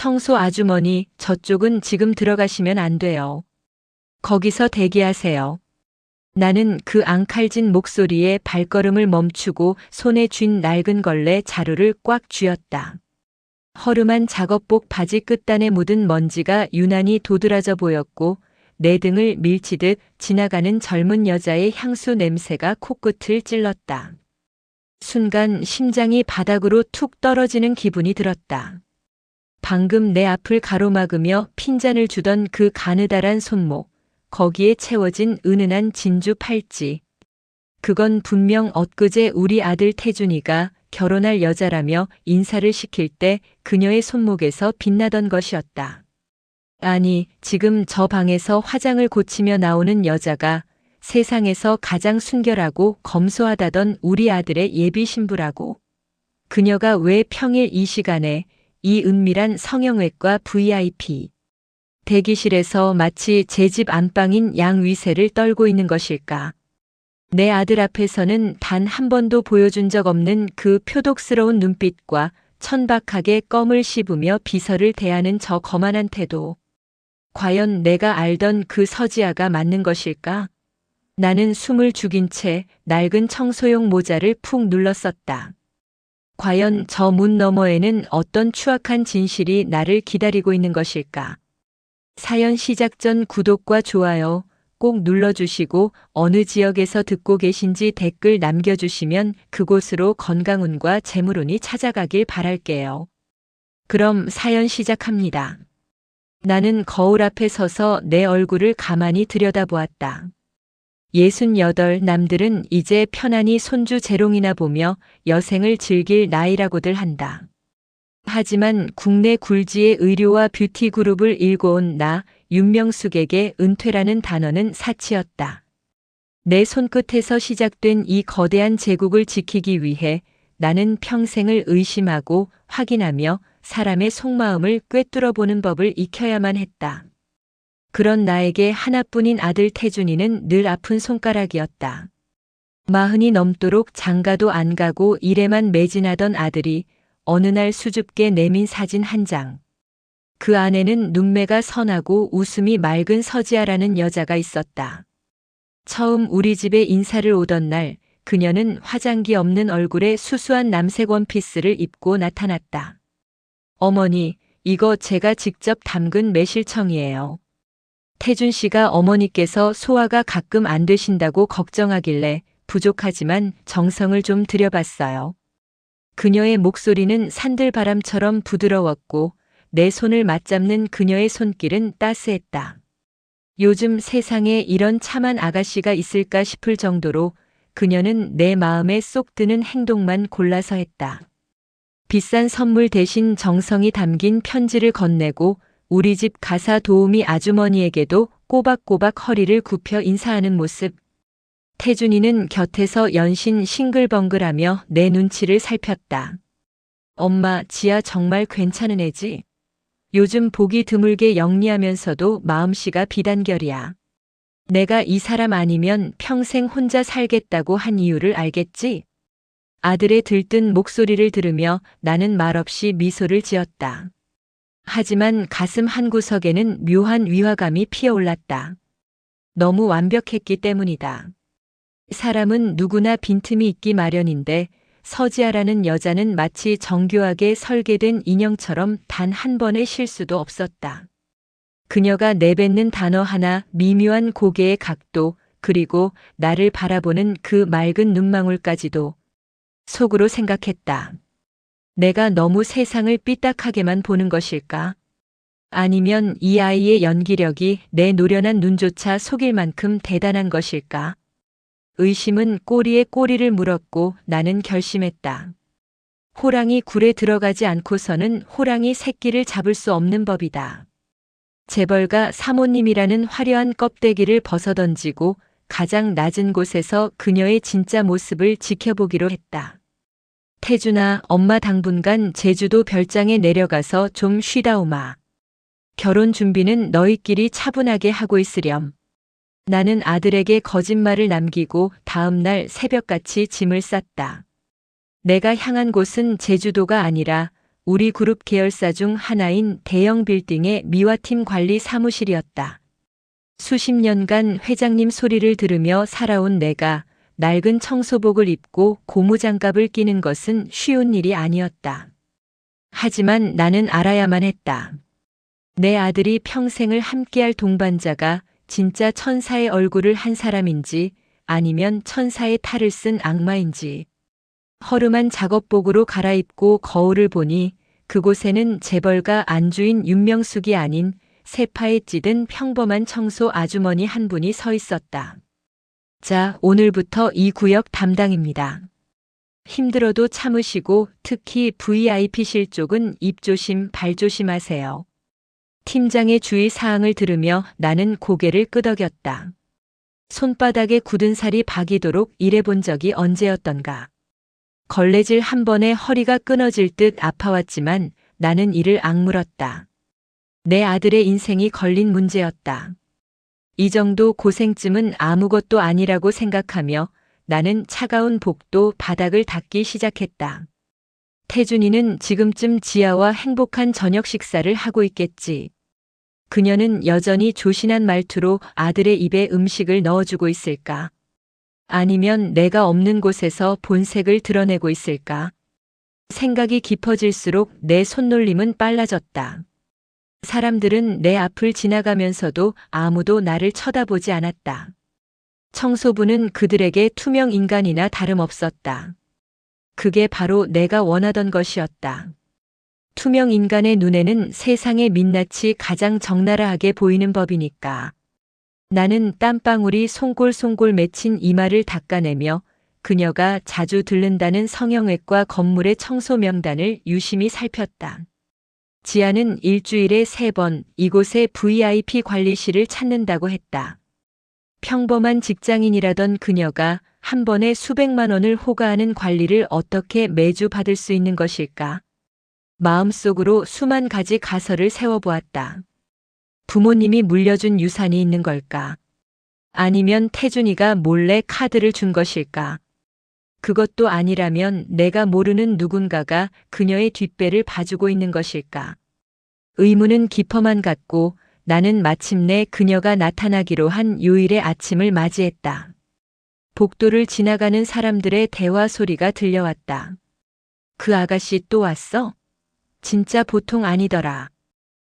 청소 아주머니, 저쪽은 지금 들어가시면 안 돼요. 거기서 대기하세요. 나는 그 앙칼진 목소리에 발걸음을 멈추고 손에 쥔 낡은 걸레 자루를 꽉 쥐었다. 허름한 작업복 바지 끝단에 묻은 먼지가 유난히 도드라져 보였고 내 등을 밀치듯 지나가는 젊은 여자의 향수 냄새가 코끝을 찔렀다. 순간 심장이 바닥으로 툭 떨어지는 기분이 들었다. 방금 내 앞을 가로막으며 핀잔을 주던 그 가느다란 손목, 거기에 채워진 은은한 진주 팔찌. 그건 분명 엊그제 우리 아들 태준이가 결혼할 여자라며 인사를 시킬 때 그녀의 손목에서 빛나던 것이었다. 아니, 지금 저 방에서 화장을 고치며 나오는 여자가 세상에서 가장 순결하고 검소하다던 우리 아들의 예비 신부라고. 그녀가 왜 평일 이 시간에 이 은밀한 성형외과 VIP 대기실에서 마치 제 집 안방인 양위세를 떨고 있는 것일까? 내 아들 앞에서는 단 한 번도 보여준 적 없는 그 표독스러운 눈빛과 천박하게 껌을 씹으며 비서를 대하는 저 거만한 태도. 과연 내가 알던 그 서지아가 맞는 것일까? 나는 숨을 죽인 채 낡은 청소용 모자를 푹 눌렀었다. 과연 저 문 너머에는 어떤 추악한 진실이 나를 기다리고 있는 것일까? 사연 시작 전 구독과 좋아요 꼭 눌러주시고 어느 지역에서 듣고 계신지 댓글 남겨주시면 그곳으로 건강운과 재물운이 찾아가길 바랄게요. 그럼 사연 시작합니다. 나는 거울 앞에 서서 내 얼굴을 가만히 들여다보았다. 68 남들은 이제 편안히 손주 재롱이나 보며 여생을 즐길 나이라고들 한다. 하지만 국내 굴지의 의료와 뷰티 그룹을 일궈온 나 윤명숙에게 은퇴라는 단어는 사치였다. 내 손끝에서 시작된 이 거대한 제국을 지키기 위해 나는 평생을 의심하고 확인하며 사람의 속마음을 꿰뚫어 보는 법을 익혀야만 했다. 그런 나에게 하나뿐인 아들 태준이는 늘 아픈 손가락이었다. 40이 넘도록 장가도 안 가고 일에만 매진하던 아들이 어느 날 수줍게 내민 사진 한 장. 그 안에는 눈매가 선하고 웃음이 맑은 서지아라는 여자가 있었다. 처음 우리 집에 인사를 오던 날 그녀는 화장기 없는 얼굴에 수수한 남색 원피스를 입고 나타났다. 어머니, 이거 제가 직접 담근 매실청이에요. 태준 씨가 어머니께서 소화가 가끔 안 되신다고 걱정하길래 부족하지만 정성을 좀 들여봤어요. 그녀의 목소리는 산들바람처럼 부드러웠고 내 손을 맞잡는 그녀의 손길은 따스했다. 요즘 세상에 이런 참한 아가씨가 있을까 싶을 정도로 그녀는 내 마음에 쏙 드는 행동만 골라서 했다. 비싼 선물 대신 정성이 담긴 편지를 건네고 우리 집 가사 도우미 아주머니에게도 꼬박꼬박 허리를 굽혀 인사하는 모습. 태준이는 곁에서 연신 싱글벙글하며 내 눈치를 살폈다. 엄마, 지아 정말 괜찮은 애지? 요즘 보기 드물게 영리하면서도 마음씨가 비단결이야. 내가 이 사람 아니면 평생 혼자 살겠다고 한 이유를 알겠지? 아들의 들뜬 목소리를 들으며 나는 말없이 미소를 지었다. 하지만 가슴 한구석에는 묘한 위화감이 피어올랐다. 너무 완벽했기 때문이다. 사람은 누구나 빈틈이 있기 마련인데 서지아라는 여자는 마치 정교하게 설계된 인형처럼 단 한 번의 실수도 없었다. 그녀가 내뱉는 단어 하나, 미묘한 고개의 각도, 그리고 나를 바라보는 그 맑은 눈망울까지도 속으로 생각했다. 내가 너무 세상을 삐딱하게만 보는 것일까? 아니면 이 아이의 연기력이 내 노련한 눈조차 속일 만큼 대단한 것일까? 의심은 꼬리에 꼬리를 물었고 나는 결심했다. 호랑이 굴에 들어가지 않고서는 호랑이 새끼를 잡을 수 없는 법이다. 재벌가 사모님이라는 화려한 껍데기를 벗어던지고 가장 낮은 곳에서 그녀의 진짜 모습을 지켜보기로 했다. 태준아, 엄마 당분간 제주도 별장에 내려가서 좀 쉬다 오마. 결혼 준비는 너희끼리 차분하게 하고 있으렴. 나는 아들에게 거짓말을 남기고 다음 날 새벽같이 짐을 쌌다. 내가 향한 곳은 제주도가 아니라 우리 그룹 계열사 중 하나인 대형 빌딩의 미화팀 관리 사무실이었다. 수십 년간 회장님 소리를 들으며 살아온 내가 낡은 청소복을 입고 고무장갑을 끼는 것은 쉬운 일이 아니었다. 하지만 나는 알아야만 했다. 내 아들이 평생을 함께할 동반자가 진짜 천사의 얼굴을 한 사람인지 아니면 천사의 탈을 쓴 악마인지. 허름한 작업복으로 갈아입고 거울을 보니 그곳에는 재벌가 안주인 윤명숙이 아닌 세파에 찌든 평범한 청소 아주머니 한 분이 서 있었다. 자, 오늘부터 이 구역 담당입니다. 힘들어도 참으시고 특히 VIP실 쪽은 입 조심, 발 조심하세요. 팀장의 주의 사항을 들으며 나는 고개를 끄덕였다. 손바닥에 굳은 살이 박이도록 일해본 적이 언제였던가. 걸레질 한 번에 허리가 끊어질 듯 아파왔지만 나는 이를 악물었다. 내 아들의 인생이 걸린 문제였다. 이 정도 고생쯤은 아무것도 아니라고 생각하며 나는 차가운 복도 바닥을 닦기 시작했다. 태준이는 지금쯤 지아와 행복한 저녁 식사를 하고 있겠지. 그녀는 여전히 조신한 말투로 아들의 입에 음식을 넣어주고 있을까? 아니면 내가 없는 곳에서 본색을 드러내고 있을까? 생각이 깊어질수록 내 손놀림은 빨라졌다. 사람들은 내 앞을 지나가면서도 아무도 나를 쳐다보지 않았다. 청소부는 그들에게 투명 인간이나 다름없었다. 그게 바로 내가 원하던 것이었다. 투명 인간의 눈에는 세상의 민낯이 가장 적나라하게 보이는 법이니까. 나는 땀방울이 송골송골 맺힌 이마를 닦아내며 그녀가 자주 들른다는 성형외과 건물의 청소 명단을 유심히 살폈다. 지아는 일주일에 3번 이곳의 VIP 관리실을 찾는다고 했다. 평범한 직장인이라던 그녀가 한 번에 수백만 원을 호가하는 관리를 어떻게 매주 받을 수 있는 것일까? 마음속으로 수만 가지 가설을 세워보았다. 부모님이 물려준 유산이 있는 걸까? 아니면 태준이가 몰래 카드를 준 것일까? 그것도 아니라면 내가 모르는 누군가가 그녀의 뒷배를 봐주고 있는 것일까? 의문은 깊어만 갔고 나는 마침내 그녀가 나타나기로 한 요일의 아침을 맞이했다. 복도를 지나가는 사람들의 대화 소리가 들려왔다. 그 아가씨 또 왔어? 진짜 보통 아니더라.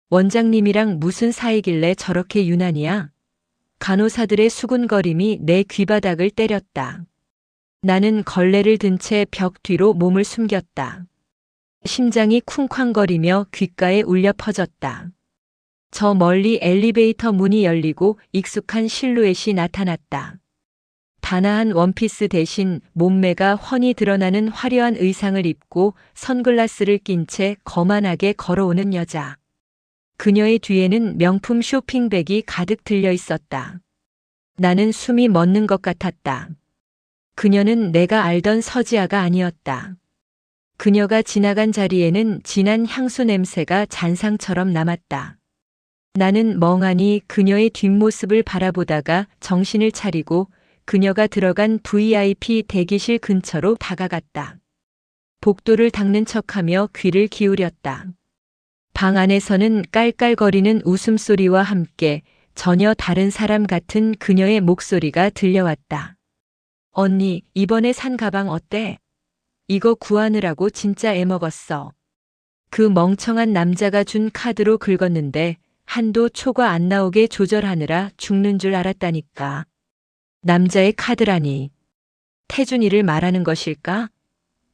원장님이랑 무슨 사이길래 저렇게 유난이야? 간호사들의 수군거림이 내 귀바닥을 때렸다. 나는 걸레를 든 채 벽 뒤로 몸을 숨겼다. 심장이 쿵쾅거리며 귓가에 울려 퍼졌다. 저 멀리 엘리베이터 문이 열리고 익숙한 실루엣이 나타났다. 단아한 원피스 대신 몸매가 훤히 드러나는 화려한 의상을 입고 선글라스를 낀 채 거만하게 걸어오는 여자. 그녀의 뒤에는 명품 쇼핑백이 가득 들려 있었다. 나는 숨이 멎는 것 같았다. 그녀는 내가 알던 서지아가 아니었다. 그녀가 지나간 자리에는 진한 향수 냄새가 잔상처럼 남았다. 나는 멍하니 그녀의 뒷모습을 바라보다가 정신을 차리고 그녀가 들어간 VIP 대기실 근처로 다가갔다. 복도를 닦는 척하며 귀를 기울였다. 방 안에서는 깔깔거리는 웃음소리와 함께 전혀 다른 사람 같은 그녀의 목소리가 들려왔다. 언니, 이번에 산 가방 어때? 이거 구하느라고 진짜 애먹었어. 그 멍청한 남자가 준 카드로 긁었는데 한도 초과 안 나오게 조절하느라 죽는 줄 알았다니까. 남자의 카드라니. 태준이를 말하는 것일까?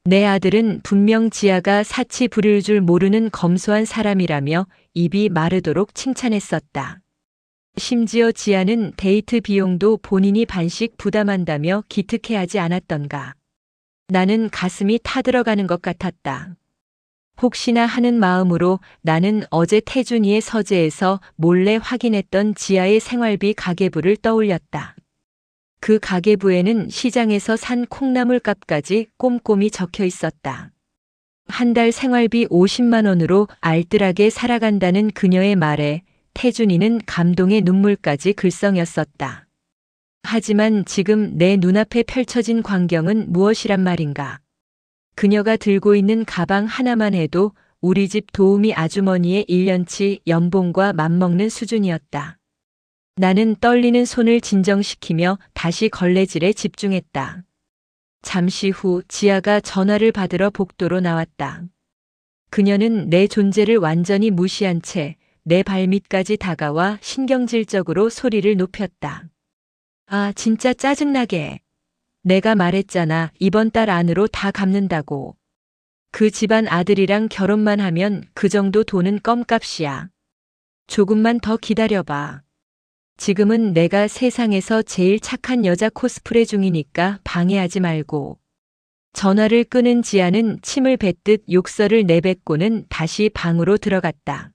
내 아들은 분명 지아가 사치 부릴 줄 모르는 검소한 사람이라며 입이 마르도록 칭찬했었다. 심지어 지아는 데이트 비용도 본인이 반씩 부담한다며 기특해하지 않았던가. 나는 가슴이 타들어가는 것 같았다. 혹시나 하는 마음으로 나는 어제 태준이의 서재에서 몰래 확인했던 지아의 생활비 가계부를 떠올렸다. 그 가계부에는 시장에서 산 콩나물 값까지 꼼꼼히 적혀 있었다. 한 달 생활비 50만 원으로 알뜰하게 살아간다는 그녀의 말에 태준이는 감동의 눈물까지 글썽였었다. 하지만 지금 내 눈앞에 펼쳐진 광경은 무엇이란 말인가. 그녀가 들고 있는 가방 하나만 해도 우리 집 도우미 아주머니의 1년치 연봉과 맞먹는 수준이었다. 나는 떨리는 손을 진정시키며 다시 걸레질에 집중했다. 잠시 후 지아가 전화를 받으러 복도로 나왔다. 그녀는 내 존재를 완전히 무시한 채 내 발밑까지 다가와 신경질적으로 소리를 높였다. 아, 진짜 짜증나게. 내가 말했잖아. 이번 달 안으로 다 갚는다고. 그 집안 아들이랑 결혼만 하면 그 정도 돈은 껌값이야. 조금만 더 기다려봐. 지금은 내가 세상에서 제일 착한 여자 코스프레 중이니까 방해하지 말고. 전화를 끊은 지아는 침을 뱉듯 욕설을 내뱉고는 다시 방으로 들어갔다.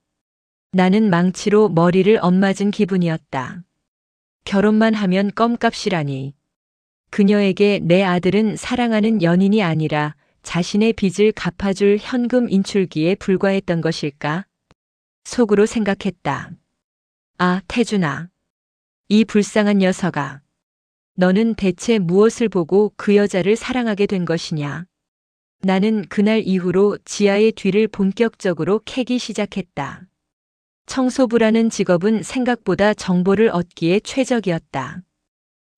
나는 망치로 머리를 엇맞은 기분이었다. 결혼만 하면 껌값이라니. 그녀에게 내 아들은 사랑하는 연인이 아니라 자신의 빚을 갚아줄 현금 인출기에 불과했던 것일까? 속으로 생각했다. 아, 태준아. 이 불쌍한 녀석아. 너는 대체 무엇을 보고 그 여자를 사랑하게 된 것이냐? 나는 그날 이후로 지아의 뒤를 본격적으로 캐기 시작했다. 청소부라는 직업은 생각보다 정보를 얻기에 최적이었다.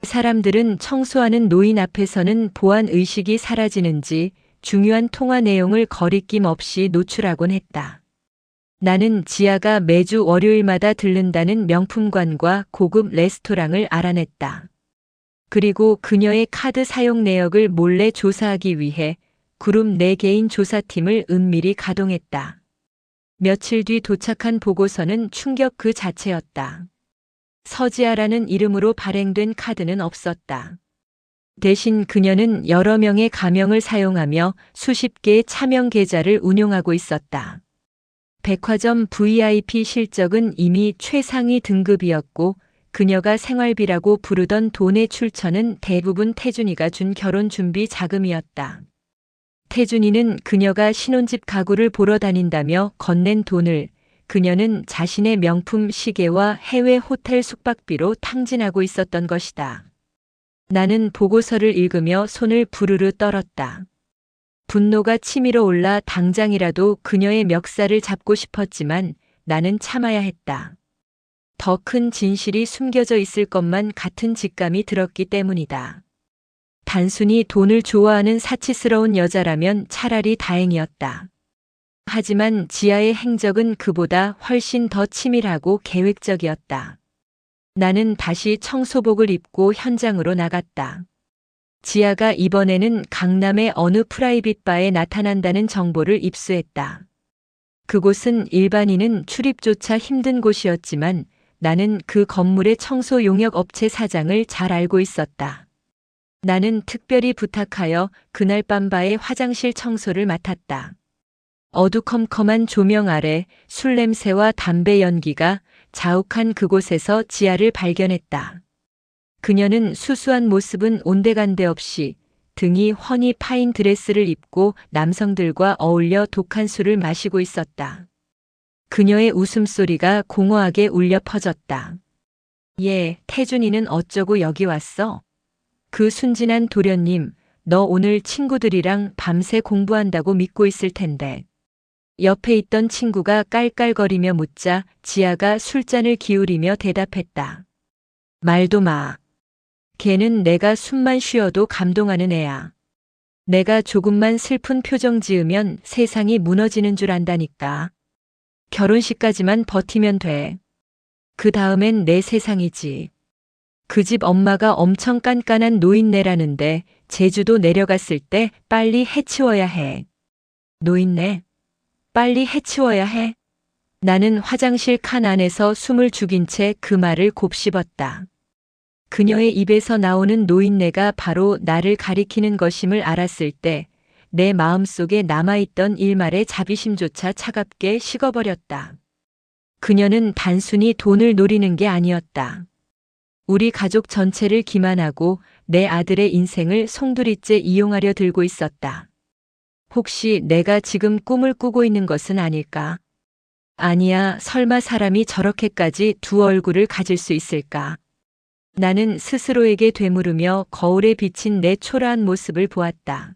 사람들은 청소하는 노인 앞에서는 보안 의식이 사라지는지 중요한 통화 내용을 거리낌 없이 노출하곤 했다. 나는 지아가 매주 월요일마다 들른다는 명품관과 고급 레스토랑을 알아냈다. 그리고 그녀의 카드 사용 내역을 몰래 조사하기 위해 그룹 내 개인 조사팀을 은밀히 가동했다. 며칠 뒤 도착한 보고서는 충격 그 자체였다. 서지아라는 이름으로 발행된 카드는 없었다. 대신 그녀는 여러 명의 가명을 사용하며 수십 개의 차명 계좌를 운용하고 있었다. 백화점 VIP 실적은 이미 최상위 등급이었고 그녀가 생활비라고 부르던 돈의 출처는 대부분 태준이가 준 결혼 준비 자금이었다. 태준이는 그녀가 신혼집 가구를 보러 다닌다며 건넨 돈을 그녀는 자신의 명품 시계와 해외 호텔 숙박비로 탕진하고 있었던 것이다. 나는 보고서를 읽으며 손을 부르르 떨었다. 분노가 치밀어 올라 당장이라도 그녀의 멱살을 잡고 싶었지만 나는 참아야 했다. 더 큰 진실이 숨겨져 있을 것만 같은 직감이 들었기 때문이다. 단순히 돈을 좋아하는 사치스러운 여자라면 차라리 다행이었다. 하지만 지아의 행적은 그보다 훨씬 더 치밀하고 계획적이었다. 나는 다시 청소복을 입고 현장으로 나갔다. 지아가 이번에는 강남의 어느 프라이빗 바에 나타난다는 정보를 입수했다. 그곳은 일반인은 출입조차 힘든 곳이었지만 나는 그 건물의 청소 용역 업체 사장을 잘 알고 있었다. 나는 특별히 부탁하여 그날 밤 바의 화장실 청소를 맡았다. 어두컴컴한 조명 아래 술 냄새와 담배 연기가 자욱한 그곳에서 지아를 발견했다. 그녀는 수수한 모습은 온데간데 없이 등이 훤히 파인 드레스를 입고 남성들과 어울려 독한 술을 마시고 있었다. 그녀의 웃음소리가 공허하게 울려 퍼졌다. 예, 태준이는 어쩌고 여기 왔어? 그 순진한 도련님, 너 오늘 친구들이랑 밤새 공부한다고 믿고 있을 텐데. 옆에 있던 친구가 깔깔거리며 묻자 지아가 술잔을 기울이며 대답했다. 말도 마. 걔는 내가 숨만 쉬어도 감동하는 애야. 내가 조금만 슬픈 표정 지으면 세상이 무너지는 줄 안다니까. 결혼식까지만 버티면 돼. 그 다음엔 내 세상이지. 그 집 엄마가 엄청 깐깐한 노인네라는데 제주도 내려갔을 때 빨리 해치워야 해. 노인네? 빨리 해치워야 해? 나는 화장실 칸 안에서 숨을 죽인 채 그 말을 곱씹었다. 그녀의 입에서 나오는 노인네가 바로 나를 가리키는 것임을 알았을 때 내 마음속에 남아있던 일말의 자비심조차 차갑게 식어버렸다. 그녀는 단순히 돈을 노리는 게 아니었다. 우리 가족 전체를 기만하고 내 아들의 인생을 송두리째 이용하려 들고 있었다. 혹시 내가 지금 꿈을 꾸고 있는 것은 아닐까? 아니야, 설마 사람이 저렇게까지 두 얼굴을 가질 수 있을까? 나는 스스로에게 되물으며 거울에 비친 내 초라한 모습을 보았다.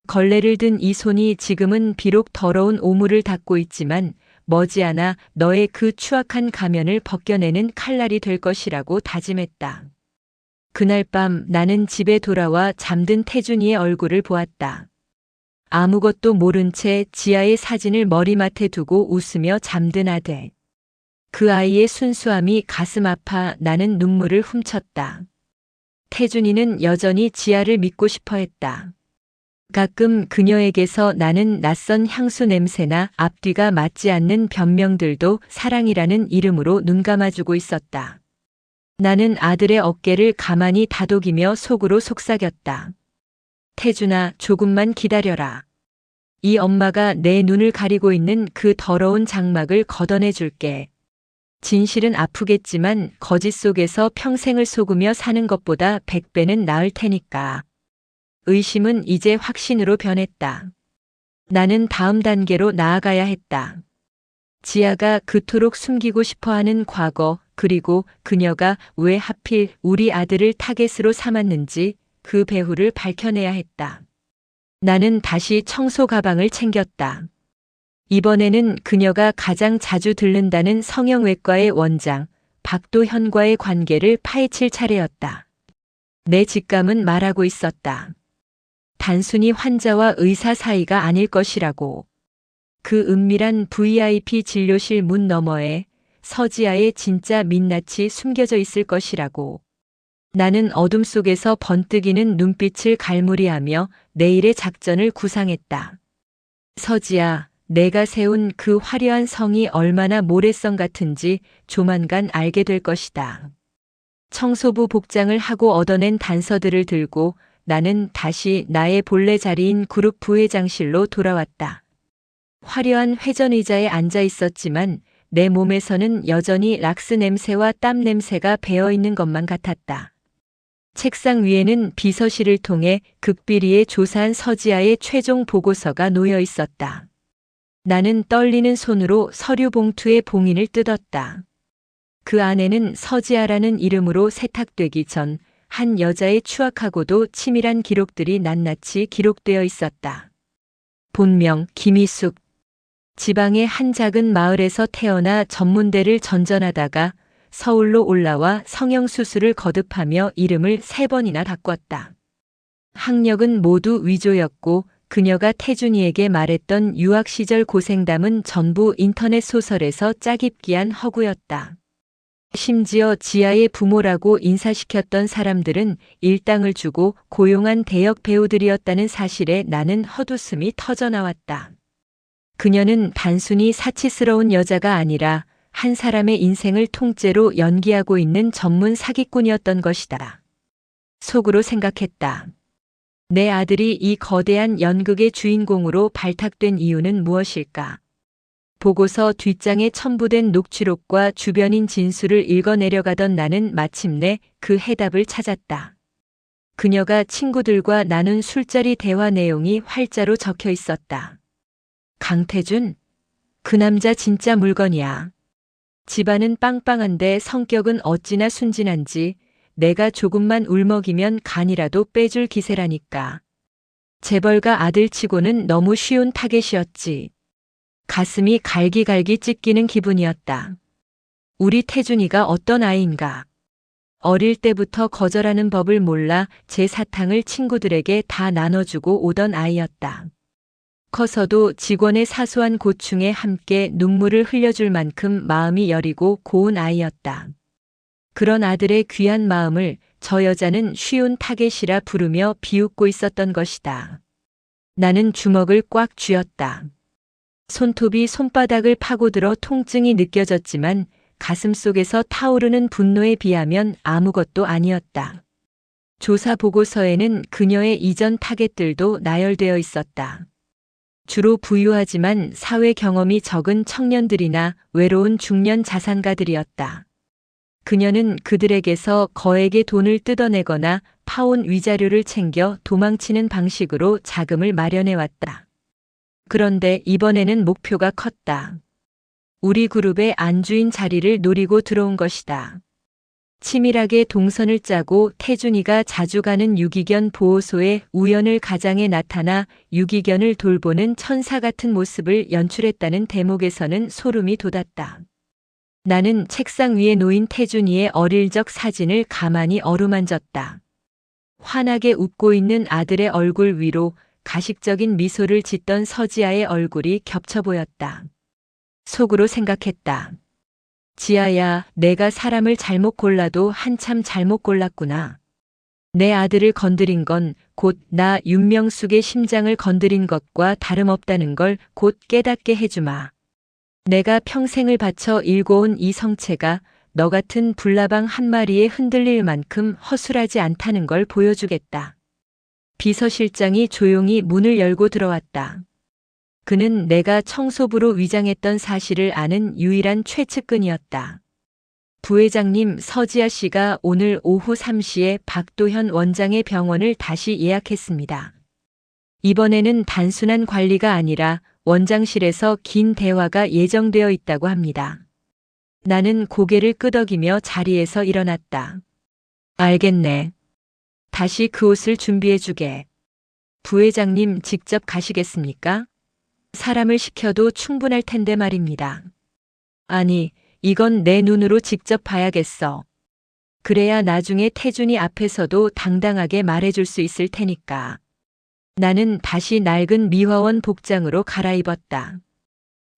걸레를 든 이 손이 지금은 비록 더러운 오물을 닦고 있지만 머지않아 너의 그 추악한 가면을 벗겨내는 칼날이 될 것이라고 다짐했다. 그날 밤 나는 집에 돌아와 잠든 태준이의 얼굴을 보았다. 아무것도 모른 채 지아의 사진을 머리맡에 두고 웃으며 잠든 아들. 그 아이의 순수함이 가슴 아파 나는 눈물을 훔쳤다. 태준이는 여전히 지아를 믿고 싶어 했다. 가끔 그녀에게서 나는 낯선 향수 냄새나 앞뒤가 맞지 않는 변명들도 사랑이라는 이름으로 눈감아주고 있었다. 나는 아들의 어깨를 가만히 다독이며 속으로 속삭였다. 태준아, 조금만 기다려라. 이 엄마가 내 눈을 가리고 있는 그 더러운 장막을 걷어내 줄게. 진실은 아프겠지만 거짓 속에서 평생을 속으며 사는 것보다 100배는 나을 테니까. 의심은 이제 확신으로 변했다. 나는 다음 단계로 나아가야 했다. 지아가 그토록 숨기고 싶어하는 과거, 그리고 그녀가 왜 하필 우리 아들을 타겟으로 삼았는지 그 배후를 밝혀내야 했다. 나는 다시 청소 가방을 챙겼다. 이번에는 그녀가 가장 자주 들른다는 성형외과의 원장, 박도현과의 관계를 파헤칠 차례였다. 내 직감은 말하고 있었다. 단순히 환자와 의사 사이가 아닐 것이라고. 그 은밀한 VIP 진료실 문 너머에 서지아의 진짜 민낯이 숨겨져 있을 것이라고. 나는 어둠 속에서 번뜩이는 눈빛을 갈무리하며 내일의 작전을 구상했다. 서지아, 내가 세운 그 화려한 성이 얼마나 모래성 같은지 조만간 알게 될 것이다. 청소부 복장을 하고 얻어낸 단서들을 들고 나는 다시 나의 본래 자리인 그룹 부회장실로 돌아왔다. 화려한 회전 의자에 앉아 있었지만 내 몸에서는 여전히 락스 냄새와 땀 냄새가 배어 있는 것만 같았다. 책상 위에는 비서실을 통해 극비리에 조사한 서지아의 최종 보고서가 놓여 있었다. 나는 떨리는 손으로 서류 봉투의 봉인을 뜯었다. 그 안에는 서지아라는 이름으로 세탁되기 전 한 여자의 추악하고도 치밀한 기록들이 낱낱이 기록되어 있었다. 본명 김희숙. 지방의 한 작은 마을에서 태어나 전문대를 전전하다가 서울로 올라와 성형수술을 거듭하며 이름을 3번이나 바꿨다. 학력은 모두 위조였고 그녀가 태준이에게 말했던 유학 시절 고생담은 전부 인터넷 소설에서 짜깁기한 허구였다. 심지어 지아의 부모라고 인사시켰던 사람들은 일당을 주고 고용한 대역 배우들이었다는 사실에 나는 헛웃음이 터져나왔다. 그녀는 단순히 사치스러운 여자가 아니라 한 사람의 인생을 통째로 연기하고 있는 전문 사기꾼이었던 것이다. 속으로 생각했다. 내 아들이 이 거대한 연극의 주인공으로 발탁된 이유는 무엇일까? 보고서 뒷장에 첨부된 녹취록과 주변인 진술을 읽어내려가던 나는 마침내 그 해답을 찾았다. 그녀가 친구들과 나눈 술자리 대화 내용이 활자로 적혀 있었다. 강태준? 그 남자 진짜 물건이야. 집안은 빵빵한데 성격은 어찌나 순진한지 내가 조금만 울먹이면 간이라도 빼줄 기세라니까. 재벌가 아들치고는 너무 쉬운 타겟이었지. 가슴이 갈기갈기 찢기는 기분이었다. 우리 태준이가 어떤 아이인가. 어릴 때부터 거절하는 법을 몰라 제 사탕을 친구들에게 다 나눠주고 오던 아이였다. 커서도 직원의 사소한 고충에 함께 눈물을 흘려줄 만큼 마음이 여리고 고운 아이였다. 그런 아들의 귀한 마음을 저 여자는 쉬운 타겟이라 부르며 비웃고 있었던 것이다. 나는 주먹을 꽉 쥐었다. 손톱이 손바닥을 파고들어 통증이 느껴졌지만 가슴 속에서 타오르는 분노에 비하면 아무것도 아니었다. 조사 보고서에는 그녀의 이전 타겟들도 나열되어 있었다. 주로 부유하지만 사회 경험이 적은 청년들이나 외로운 중년 자산가들이었다. 그녀는 그들에게서 거액의 돈을 뜯어내거나 파온 위자료를 챙겨 도망치는 방식으로 자금을 마련해왔다. 그런데 이번에는 목표가 컸다. 우리 그룹의 안주인 자리를 노리고 들어온 것이다. 치밀하게 동선을 짜고 태준이가 자주 가는 유기견 보호소에 우연을 가장해 나타나 유기견을 돌보는 천사 같은 모습을 연출했다는 대목에서는 소름이 돋았다. 나는 책상 위에 놓인 태준이의 어릴 적 사진을 가만히 어루만졌다. 환하게 웃고 있는 아들의 얼굴 위로 가식적인 미소를 짓던 서지아의 얼굴이 겹쳐 보였다. 속으로 생각했다. 지아야, 내가 사람을 잘못 골라도 한참 잘못 골랐구나. 내 아들을 건드린 건 곧 나 윤명숙의 심장을 건드린 것과 다름없다는 걸 곧 깨닫게 해주마. 내가 평생을 바쳐 일궈온 이 성체가 너 같은 불나방 한 마리에 흔들릴 만큼 허술하지 않다는 걸 보여주겠다. 비서실장이 조용히 문을 열고 들어왔다. 그는 내가 청소부로 위장했던 사실을 아는 유일한 최측근이었다. 부회장님, 서지아 씨가 오늘 오후 3시에 박도현 원장의 병원을 다시 예약했습니다. 이번에는 단순한 관리가 아니라 원장실에서 긴 대화가 예정되어 있다고 합니다. 나는 고개를 끄덕이며 자리에서 일어났다. 알겠네. 다시 그 옷을 준비해주게. 부회장님 직접 가시겠습니까? 사람을 시켜도 충분할 텐데 말입니다. 아니, 이건 내 눈으로 직접 봐야겠어. 그래야 나중에 태준이 앞에서도 당당하게 말해줄 수 있을 테니까. 나는 다시 낡은 미화원 복장으로 갈아입었다.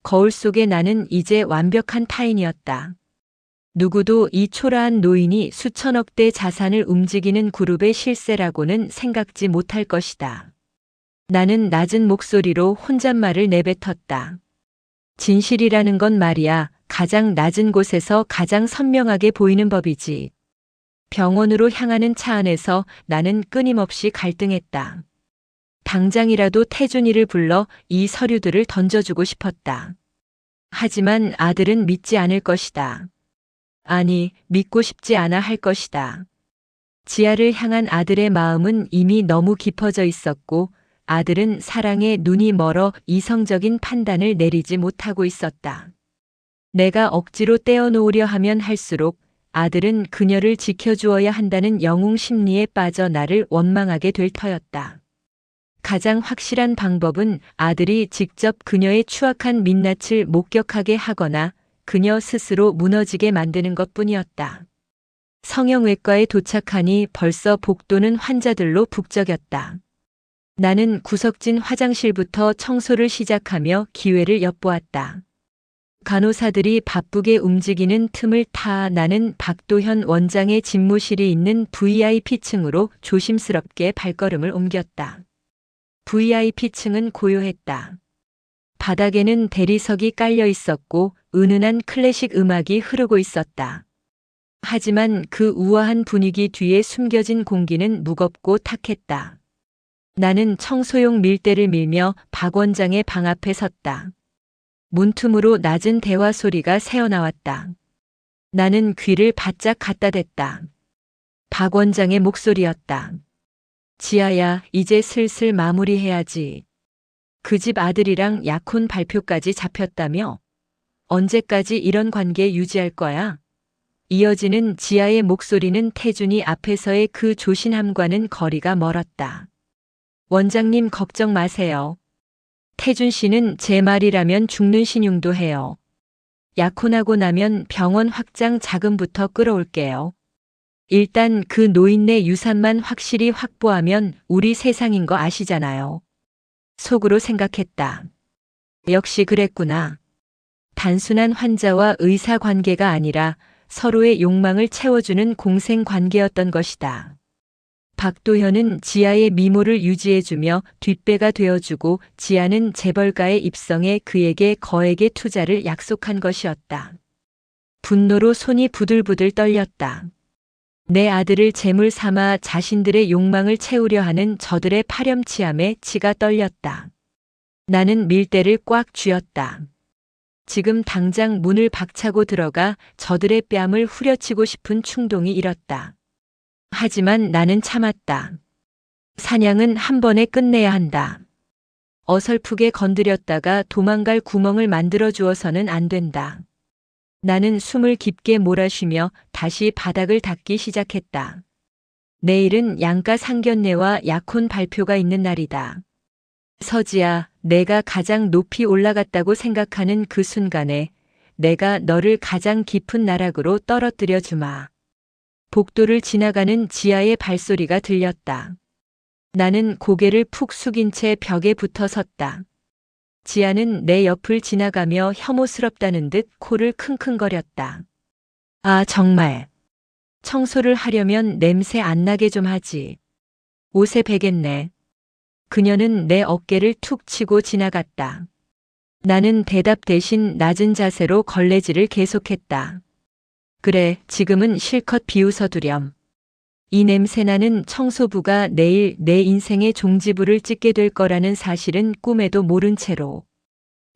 거울 속에 나는 이제 완벽한 타인이었다. 누구도 이 초라한 노인이 수천억 대 자산을 움직이는 그룹의 실세라고는 생각지 못할 것이다. 나는 낮은 목소리로 혼잣말을 내뱉었다. 진실이라는 건 말이야, 가장 낮은 곳에서 가장 선명하게 보이는 법이지. 병원으로 향하는 차 안에서 나는 끊임없이 갈등했다. 당장이라도 태준이를 불러 이 서류들을 던져주고 싶었다. 하지만 아들은 믿지 않을 것이다. 아니, 믿고 싶지 않아 할 것이다. 지아를 향한 아들의 마음은 이미 너무 깊어져 있었고 아들은 사랑에 눈이 멀어 이성적인 판단을 내리지 못하고 있었다. 내가 억지로 떼어놓으려 하면 할수록 아들은 그녀를 지켜주어야 한다는 영웅 심리에 빠져 나를 원망하게 될 터였다. 가장 확실한 방법은 아들이 직접 그녀의 추악한 민낯을 목격하게 하거나 그녀 스스로 무너지게 만드는 것뿐이었다. 성형외과에 도착하니 벌써 복도는 환자들로 북적였다. 나는 구석진 화장실부터 청소를 시작하며 기회를 엿보았다. 간호사들이 바쁘게 움직이는 틈을 타 나는 박도현 원장의 집무실이 있는 VIP층으로 조심스럽게 발걸음을 옮겼다. VIP층은 고요했다. 바닥에는 대리석이 깔려 있었고 은은한 클래식 음악이 흐르고 있었다. 하지만 그 우아한 분위기 뒤에 숨겨진 공기는 무겁고 탁했다. 나는 청소용 밀대를 밀며 박 원장의 방 앞에 섰다. 문틈으로 낮은 대화 소리가 새어나왔다. 나는 귀를 바짝 갖다 댔다. 박 원장의 목소리였다. 지아야, 이제 슬슬 마무리해야지. 그 집 아들이랑 약혼 발표까지 잡혔다며? 언제까지 이런 관계 유지할 거야? 이어지는 지아의 목소리는 태준이 앞에서의 그 조신함과는 거리가 멀었다. 원장님 걱정 마세요. 태준 씨는 제 말이라면 죽는 신용도 해요. 약혼하고 나면 병원 확장 자금부터 끌어올게요. 일단 그 노인네 유산만 확실히 확보하면 우리 세상인 거 아시잖아요. 속으로 생각했다. 역시 그랬구나. 단순한 환자와 의사 관계가 아니라 서로의 욕망을 채워주는 공생 관계였던 것이다. 박도현은 지아의 미모를 유지해주며 뒷배가 되어주고 지아는 재벌가의 입성에 그에게 거액의 투자를 약속한 것이었다. 분노로 손이 부들부들 떨렸다. 내 아들을 제물 삼아 자신들의 욕망을 채우려 하는 저들의 파렴치함에 치가 떨렸다. 나는 밀대를 꽉 쥐었다. 지금 당장 문을 박차고 들어가 저들의 뺨을 후려치고 싶은 충동이 일었다. 하지만 나는 참았다. 사냥은 한 번에 끝내야 한다. 어설프게 건드렸다가 도망갈 구멍을 만들어 주어서는 안 된다. 나는 숨을 깊게 몰아쉬며 다시 바닥을 닦기 시작했다. 내일은 양가 상견례와 약혼 발표가 있는 날이다. 서지야, 내가 가장 높이 올라갔다고 생각하는 그 순간에 내가 너를 가장 깊은 나락으로 떨어뜨려 주마. 복도를 지나가는 지아의 발소리가 들렸다. 나는 고개를 푹 숙인 채 벽에 붙어 섰다. 지아는 내 옆을 지나가며 혐오스럽다는 듯 코를 킁킁거렸다. 아, 정말. 청소를 하려면 냄새 안 나게 좀 하지. 옷에 배겠네. 그녀는 내 어깨를 툭 치고 지나갔다. 나는 대답 대신 낮은 자세로 걸레질을 계속했다. 그래, 지금은 실컷 비웃어두렴. 이 냄새나는 청소부가 내일 내 인생의 종지부를 찍게 될 거라는 사실은 꿈에도 모른 채로.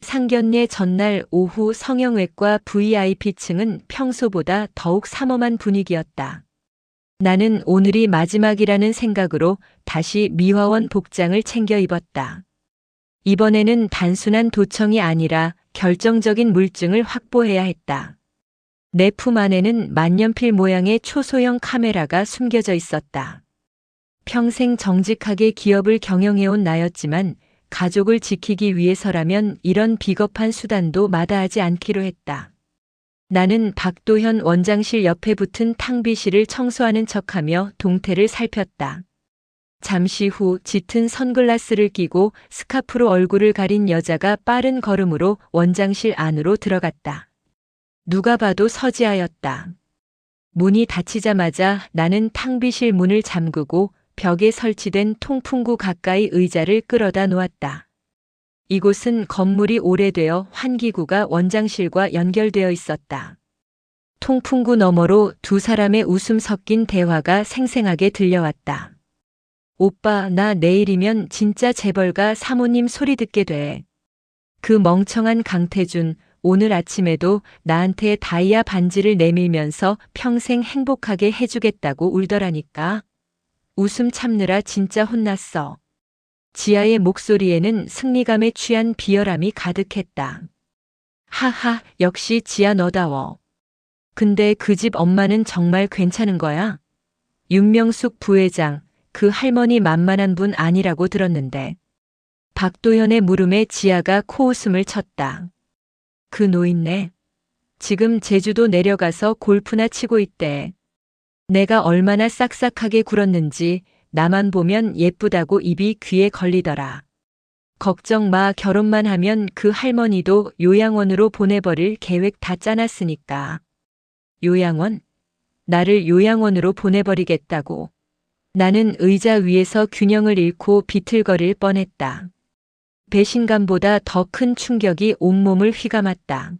상견례 전날 오후 성형외과 VIP층은 평소보다 더욱 삼엄한 분위기였다. 나는 오늘이 마지막이라는 생각으로 다시 미화원 복장을 챙겨 입었다. 이번에는 단순한 도청이 아니라 결정적인 물증을 확보해야 했다. 내 품 안에는 만년필 모양의 초소형 카메라가 숨겨져 있었다. 평생 정직하게 기업을 경영해온 나였지만 가족을 지키기 위해서라면 이런 비겁한 수단도 마다하지 않기로 했다. 나는 박도현 원장실 옆에 붙은 탕비실을 청소하는 척하며 동태를 살폈다. 잠시 후 짙은 선글라스를 끼고 스카프로 얼굴을 가린 여자가 빠른 걸음으로 원장실 안으로 들어갔다. 누가 봐도 서지아였다. 문이 닫히자마자 나는 탕비실 문을 잠그고 벽에 설치된 통풍구 가까이 의자를 끌어다 놓았다. 이곳은 건물이 오래되어 환기구가 원장실과 연결되어 있었다. 통풍구 너머로 두 사람의 웃음 섞인 대화가 생생하게 들려왔다. 오빠, 나 내일이면 진짜 재벌가 사모님 소리 듣게 돼. 그 멍청한 강태준, 오늘 아침에도 나한테 다이아 반지를 내밀면서 평생 행복하게 해주겠다고 울더라니까. 웃음 참느라 진짜 혼났어. 지아의 목소리에는 승리감에 취한 비열함이 가득했다. 하하, 역시 지아 너다워. 근데 그 집 엄마는 정말 괜찮은 거야? 윤명숙 부회장, 그 할머니 만만한 분 아니라고 들었는데. 박도현의 물음에 지아가 코웃음을 쳤다. 그 노인네. 지금 제주도 내려가서 골프나 치고 있대. 내가 얼마나 싹싹하게 굴었는지 나만 보면 예쁘다고 입이 귀에 걸리더라. 걱정 마, 결혼만 하면 그 할머니도 요양원으로 보내버릴 계획 다 짜놨으니까. 요양원? 나를 요양원으로 보내버리겠다고. 나는 의자 위에서 균형을 잃고 비틀거릴 뻔했다. 배신감보다 더 큰 충격이 온몸을 휘감았다.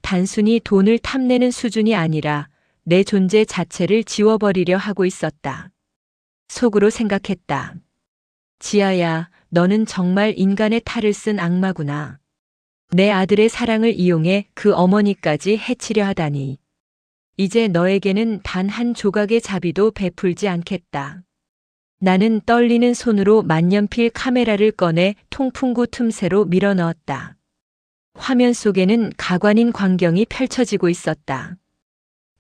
단순히 돈을 탐내는 수준이 아니라 내 존재 자체를 지워버리려 하고 있었다. 속으로 생각했다. 지아야, 너는 정말 인간의 탈을 쓴 악마구나. 내 아들의 사랑을 이용해 그 어머니까지 해치려 하다니. 이제 너에게는 단 한 조각의 자비도 베풀지 않겠다. 나는 떨리는 손으로 만년필 카메라를 꺼내 통풍구 틈새로 밀어 넣었다. 화면 속에는 가관인 광경이 펼쳐지고 있었다.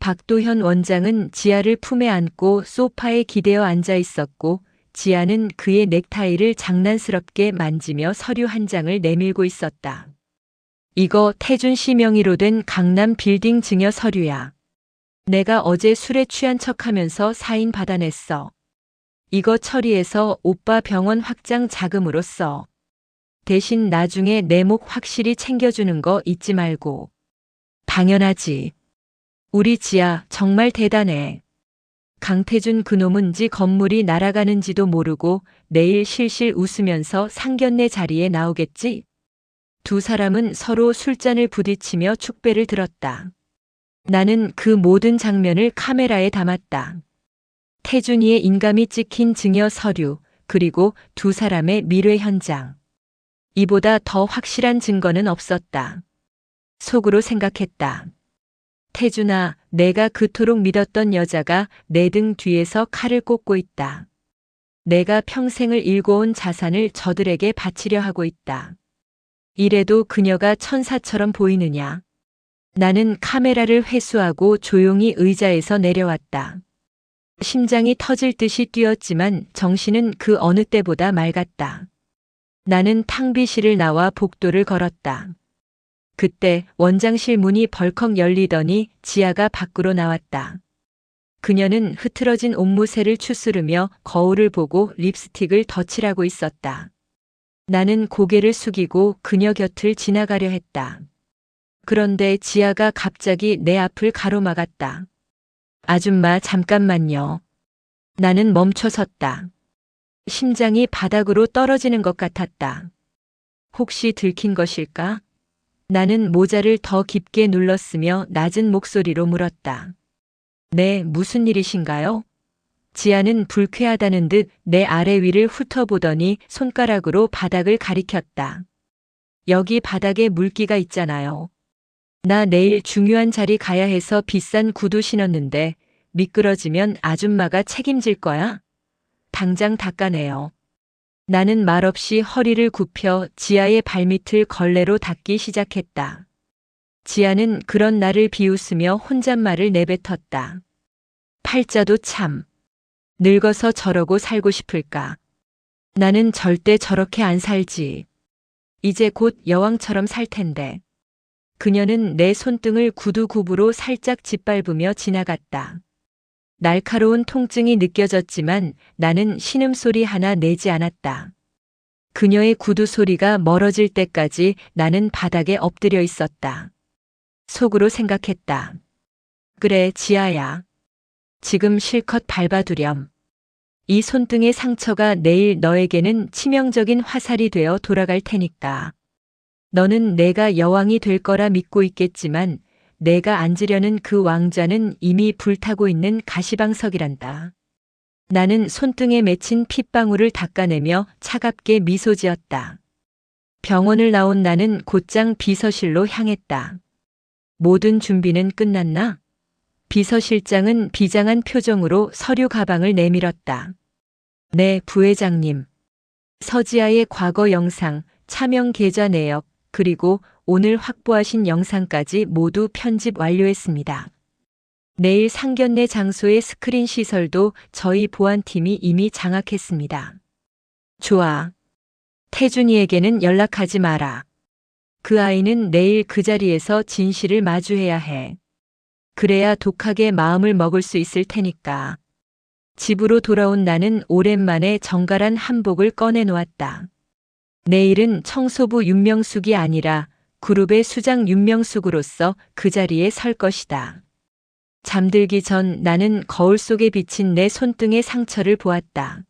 박도현 원장은 지아를 품에 안고 소파에 기대어 앉아 있었고, 지아는 그의 넥타이를 장난스럽게 만지며 서류 한 장을 내밀고 있었다. 이거 태준 씨 명의로 된 강남 빌딩 증여 서류야. 내가 어제 술에 취한 척하면서 사인 받아냈어. 이거 처리해서 오빠 병원 확장 자금으로 써. 대신 나중에 내 목 확실히 챙겨주는 거 잊지 말고. 당연하지. 우리 지아 정말 대단해. 강태준 그놈은지 건물이 날아가는지도 모르고 내일 실실 웃으면서 상견례 자리에 나오겠지? 두 사람은 서로 술잔을 부딪히며 축배를 들었다. 나는 그 모든 장면을 카메라에 담았다. 태준이의 인감이 찍힌 증여 서류, 그리고 두 사람의 밀회 현장. 이보다 더 확실한 증거는 없었다. 속으로 생각했다. 태준아, 내가 그토록 믿었던 여자가 내 등 뒤에서 칼을 꽂고 있다. 내가 평생을 일궈온 자산을 저들에게 바치려 하고 있다. 이래도 그녀가 천사처럼 보이느냐? 나는 카메라를 회수하고 조용히 의자에서 내려왔다. 심장이 터질 듯이 뛰었지만 정신은 그 어느 때보다 맑았다. 나는 탕비실을 나와 복도를 걸었다. 그때 원장실 문이 벌컥 열리더니 지아가 밖으로 나왔다. 그녀는 흐트러진 옷무새를 추스르며 거울을 보고 립스틱을 덧칠하고 있었다. 나는 고개를 숙이고 그녀 곁을 지나가려 했다. 그런데 지아가 갑자기 내 앞을 가로막았다. 아줌마, 잠깐만요. 나는 멈춰 섰다. 심장이 바닥으로 떨어지는 것 같았다. 혹시 들킨 것일까? 나는 모자를 더 깊게 눌렀으며 낮은 목소리로 물었다. 네, 무슨 일이신가요? 지아는 불쾌하다는 듯 내 아래 위를 훑어보더니 손가락으로 바닥을 가리켰다. 여기 바닥에 물기가 있잖아요. 나 내일 중요한 자리 가야 해서 비싼 구두 신었는데 미끄러지면 아줌마가 책임질 거야? 당장 닦아내요. 나는 말없이 허리를 굽혀 지아의 발밑을 걸레로 닦기 시작했다. 지아는 그런 나를 비웃으며 혼잣말을 내뱉었다. 팔자도 참. 늙어서 저러고 살고 싶을까? 나는 절대 저렇게 안 살지. 이제 곧 여왕처럼 살 텐데. 그녀는 내 손등을 구두굽으로 살짝 짓밟으며 지나갔다. 날카로운 통증이 느껴졌지만 나는 신음소리 하나 내지 않았다. 그녀의 구두 소리가 멀어질 때까지 나는 바닥에 엎드려 있었다. 속으로 생각했다. 그래, 지아야. 지금 실컷 밟아두렴. 이 손등의 상처가 내일 너에게는 치명적인 화살이 되어 돌아갈 테니까. 너는 내가 여왕이 될 거라 믿고 있겠지만 내가 앉으려는 그 왕좌는 이미 불타고 있는 가시방석이란다. 나는 손등에 맺힌 핏방울을 닦아내며 차갑게 미소 지었다. 병원을 나온 나는 곧장 비서실로 향했다. 모든 준비는 끝났나? 비서실장은 비장한 표정으로 서류 가방을 내밀었다. 네, 부회장님. 서지아의 과거 영상, 차명 계좌 내역, 그리고 오늘 확보하신 영상까지 모두 편집 완료했습니다. 내일 상견례 장소의 스크린 시설도 저희 보안팀이 이미 장악했습니다. 좋아. 태준이에게는 연락하지 마라. 그 아이는 내일 그 자리에서 진실을 마주해야 해. 그래야 독하게 마음을 먹을 수 있을 테니까. 집으로 돌아온 나는 오랜만에 정갈한 한복을 꺼내놓았다. 내일은 청소부 윤명숙이 아니라 그룹의 수장 윤명숙으로서 그 자리에 설 것이다. 잠들기 전 나는 거울 속에 비친 내 손등의 상처를 보았다.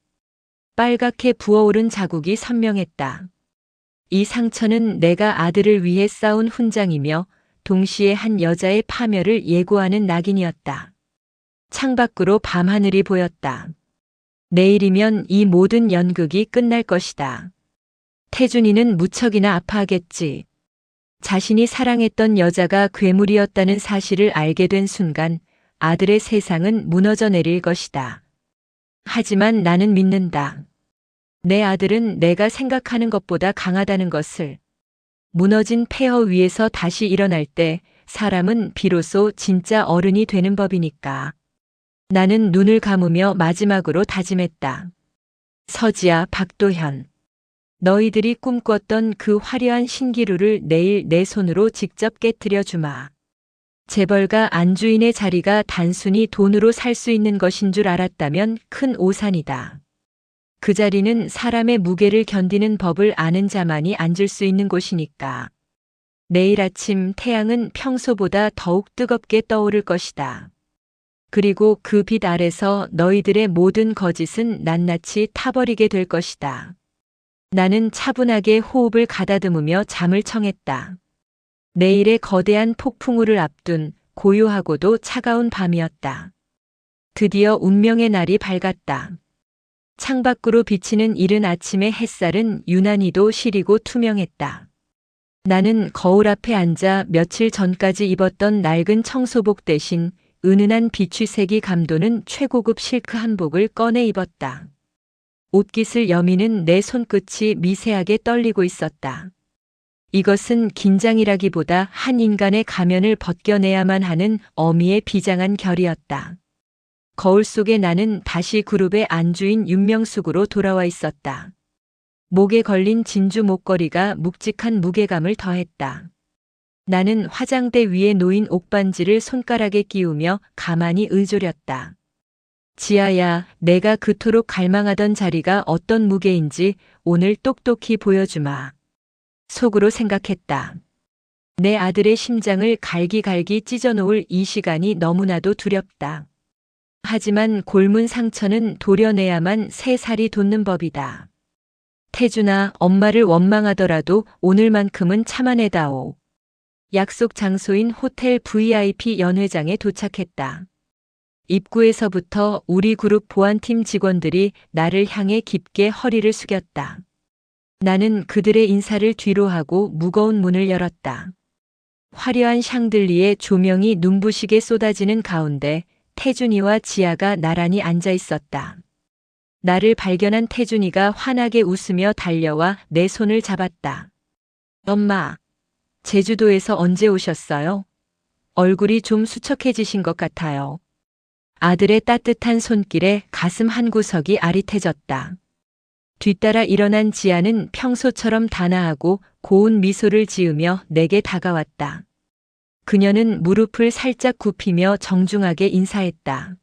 빨갛게 부어오른 자국이 선명했다. 이 상처는 내가 아들을 위해 쌓은 훈장이며 동시에 한 여자의 파멸을 예고하는 낙인이었다. 창밖으로 밤하늘이 보였다. 내일이면 이 모든 연극이 끝날 것이다. 태준이는 무척이나 아파하겠지. 자신이 사랑했던 여자가 괴물이었다는 사실을 알게 된 순간 아들의 세상은 무너져 내릴 것이다. 하지만 나는 믿는다. 내 아들은 내가 생각하는 것보다 강하다는 것을. 무너진 폐허 위에서 다시 일어날 때 사람은 비로소 진짜 어른이 되는 법이니까. 나는 눈을 감으며 마지막으로 다짐했다. 서지아, 박도현. 너희들이 꿈꿨던 그 화려한 신기루를 내일 내 손으로 직접 깨트려 주마. 재벌가 안주인의 자리가 단순히 돈으로 살 수 있는 것인 줄 알았다면 큰 오산이다. 그 자리는 사람의 무게를 견디는 법을 아는 자만이 앉을 수 있는 곳이니까. 내일 아침 태양은 평소보다 더욱 뜨겁게 떠오를 것이다. 그리고 그 빛 아래서 너희들의 모든 거짓은 낱낱이 타버리게 될 것이다. 나는 차분하게 호흡을 가다듬으며 잠을 청했다. 내일의 거대한 폭풍우를 앞둔 고요하고도 차가운 밤이었다. 드디어 운명의 날이 밝았다. 창밖으로 비치는 이른 아침의 햇살은 유난히도 시리고 투명했다. 나는 거울 앞에 앉아 며칠 전까지 입었던 낡은 청소복 대신 은은한 비취색이 감도는 최고급 실크 한복을 꺼내 입었다. 옷깃을 여미는 내 손끝이 미세하게 떨리고 있었다. 이것은 긴장이라기보다 한 인간의 가면을 벗겨내야만 하는 어미의 비장한 결이었다. 거울 속에 나는 다시 그룹의 안주인 윤명숙으로 돌아와 있었다. 목에 걸린 진주 목걸이가 묵직한 무게감을 더했다. 나는 화장대 위에 놓인 옥반지를 손가락에 끼우며 가만히 의존렸다. 지아야, 내가 그토록 갈망하던 자리가 어떤 무게인지 오늘 똑똑히 보여주마. 속으로 생각했다. 내 아들의 심장을 갈기갈기 찢어놓을 이 시간이 너무나도 두렵다. 하지만 골문 상처는 도려내야만 새 살이 돋는 법이다. 태준아, 엄마를 원망하더라도 오늘만큼은 참아내다오. 약속 장소인 호텔 VIP 연회장에 도착했다. 입구에서부터 우리 그룹 보안팀 직원들이 나를 향해 깊게 허리를 숙였다. 나는 그들의 인사를 뒤로 하고 무거운 문을 열었다. 화려한 샹들리에 조명이 눈부시게 쏟아지는 가운데 태준이와 지아가 나란히 앉아 있었다. 나를 발견한 태준이가 환하게 웃으며 달려와 내 손을 잡았다. 엄마, 제주도에서 언제 오셨어요? 얼굴이 좀 수척해지신 것 같아요. 아들의 따뜻한 손길에 가슴 한구석이 아릿해졌다. 뒤따라 일어난 지아는 평소처럼 단아하고 고운 미소를 지으며 내게 다가왔다. 그녀는 무릎을 살짝 굽히며 정중하게 인사했다.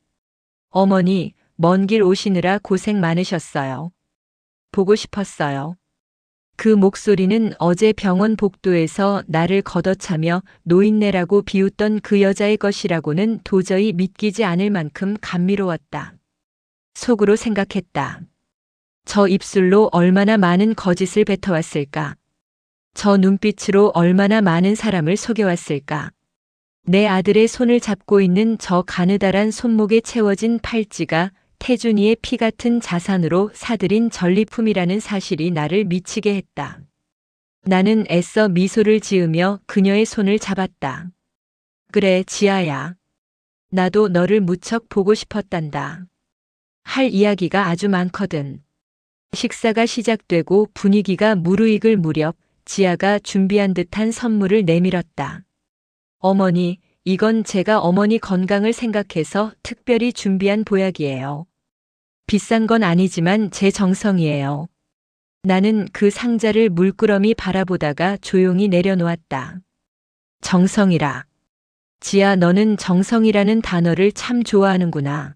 어머니, 먼 길 오시느라 고생 많으셨어요. 보고 싶었어요. 그 목소리는 어제 병원 복도에서 나를 걷어차며 노인네라고 비웃던 그 여자의 것이라고는 도저히 믿기지 않을 만큼 감미로웠다. 속으로 생각했다. 저 입술로 얼마나 많은 거짓을 뱉어왔을까? 저 눈빛으로 얼마나 많은 사람을 속여왔을까? 내 아들의 손을 잡고 있는 저 가느다란 손목에 채워진 팔찌가 태준이의 피 같은 자산으로 사들인 전리품이라는 사실이 나를 미치게 했다. 나는 애써 미소를 지으며 그녀의 손을 잡았다. 그래, 지아야. 나도 너를 무척 보고 싶었단다. 할 이야기가 아주 많거든. 식사가 시작되고 분위기가 무르익을 무렵 지아가 준비한 듯한 선물을 내밀었다. 어머니, 이건 제가 어머니 건강을 생각해서 특별히 준비한 보약이에요. 비싼 건 아니지만 제 정성이에요. 나는 그 상자를 물끄러미 바라보다가 조용히 내려놓았다. 정성이라. 지아, 너는 정성이라는 단어를 참 좋아하는구나.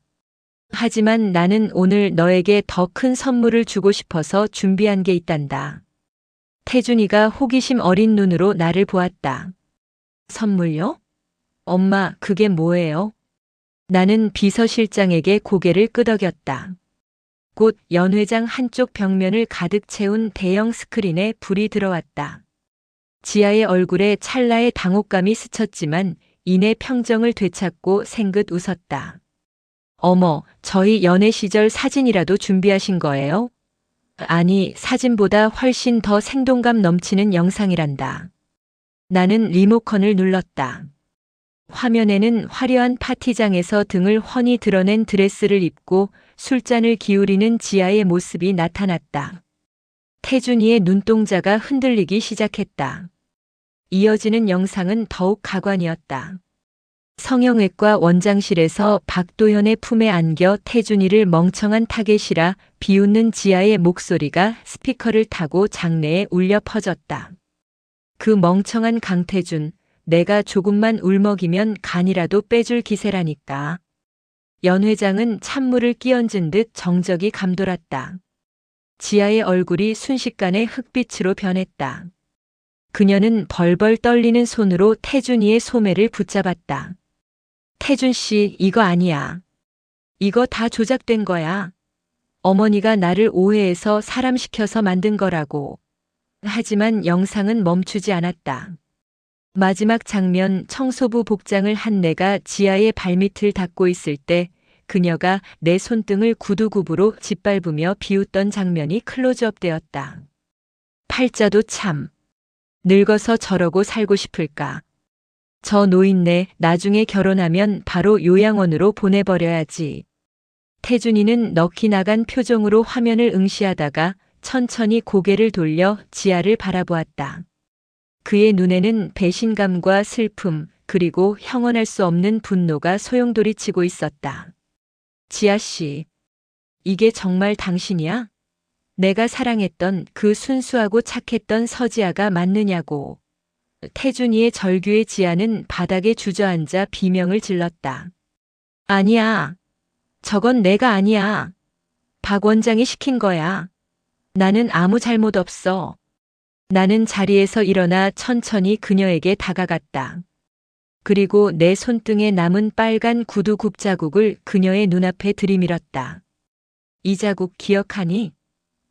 하지만 나는 오늘 너에게 더 큰 선물을 주고 싶어서 준비한 게 있단다. 태준이가 호기심 어린 눈으로 나를 보았다. 선물요? 엄마, 그게 뭐예요? 나는 비서실장에게 고개를 끄덕였다. 곧 연회장 한쪽 벽면을 가득 채운 대형 스크린에 불이 들어왔다. 지아의 얼굴에 찰나의 당혹감이 스쳤지만 이내 평정을 되찾고 생긋 웃었다. 어머, 저희 연애 시절 사진이라도 준비하신 거예요? 아니, 사진보다 훨씬 더 생동감 넘치는 영상이란다. 나는 리모컨을 눌렀다. 화면에는 화려한 파티장에서 등을 훤히 드러낸 드레스를 입고 술잔을 기울이는 지아의 모습이 나타났다. 태준이의 눈동자가 흔들리기 시작했다. 이어지는 영상은 더욱 가관이었다. 성형외과 원장실에서 박도현의 품에 안겨 태준이를 멍청한 타겟이라 비웃는 지아의 목소리가 스피커를 타고 장내에 울려 퍼졌다. 그 멍청한 강태준, 내가 조금만 울먹이면 간이라도 빼줄 기세라니까. 연 회장은 찬물을 끼얹은 듯 정적이 감돌았다. 지아의 얼굴이 순식간에 흑빛으로 변했다. 그녀는 벌벌 떨리는 손으로 태준이의 소매를 붙잡았다. 태준 씨, 이거 아니야. 이거 다 조작된 거야. 어머니가 나를 오해해서 사람 시켜서 만든 거라고. 하지만 영상은 멈추지 않았다. 마지막 장면, 청소부 복장을 한 내가 지아의 발밑을 닦고 있을 때 그녀가 내 손등을 구두굽으로 짓밟으며 비웃던 장면이 클로즈업되었다. 팔자도 참. 늙어서 저러고 살고 싶을까. 저 노인네 나중에 결혼하면 바로 요양원으로 보내버려야지. 태준이는 넋이 나간 표정으로 화면을 응시하다가 천천히 고개를 돌려 지아를 바라보았다. 그의 눈에는 배신감과 슬픔, 그리고 형언할 수 없는 분노가 소용돌이치고 있었다. 지아 씨, 이게 정말 당신이야? 내가 사랑했던 그 순수하고 착했던 서지아가 맞느냐고. 태준이의 절규에 지아는 바닥에 주저앉아 비명을 질렀다. 아니야. 저건 내가 아니야. 박 원장이 시킨 거야. 나는 아무 잘못 없어. 나는 자리에서 일어나 천천히 그녀에게 다가갔다. 그리고 내 손등에 남은 빨간 구두 굽자국을 그녀의 눈앞에 들이밀었다. 이 자국 기억하니?